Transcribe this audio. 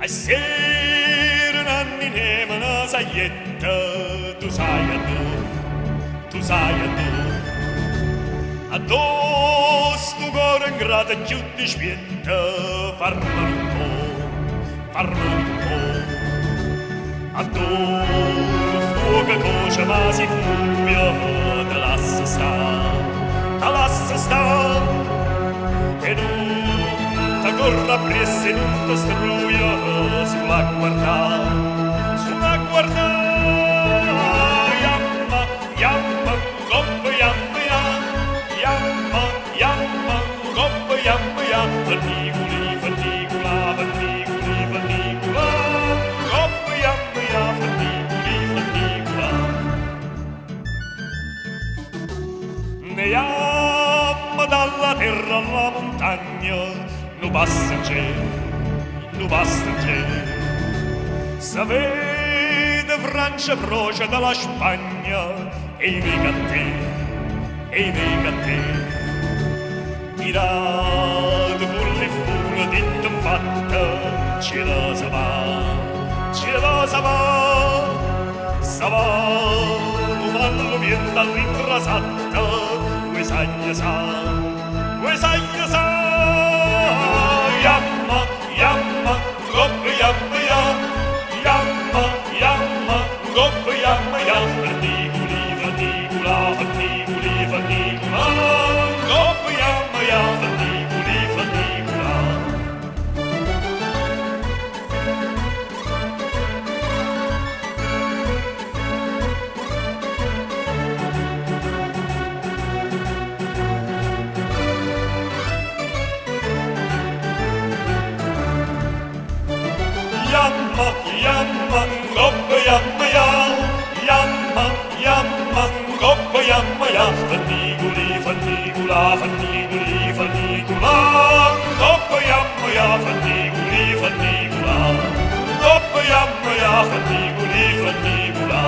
A sera nanni nemen a saietta, tu sai a tu sai a tu. Addosso tu cuore in grata più ti spietta, farlo un po'. A tu fuoco coce ma si fuia, te lascia sta, e tu corra presse non ti struia sulla guarda, yamma, goppa, yamma, goppa, yamma, fatiguli, goppa, yamma, fatigula. Ne yamma dalla terra alla montagna, nu passenger, sapete Francia proce dalla Spagna, e i vega a te, tirate pur le fulle ditto fatta, ce la sa va, l'umanno viene dall'intrasatta, ue sagna sa, yamma, goppa, yamma, goppa, yamma, fatigula, goppa, yamma, fatigula. Yamma, goppa, yamma, goppa, yamma, fatigula, goppa, yamma, fatigula, goppa, yamma, fatigula.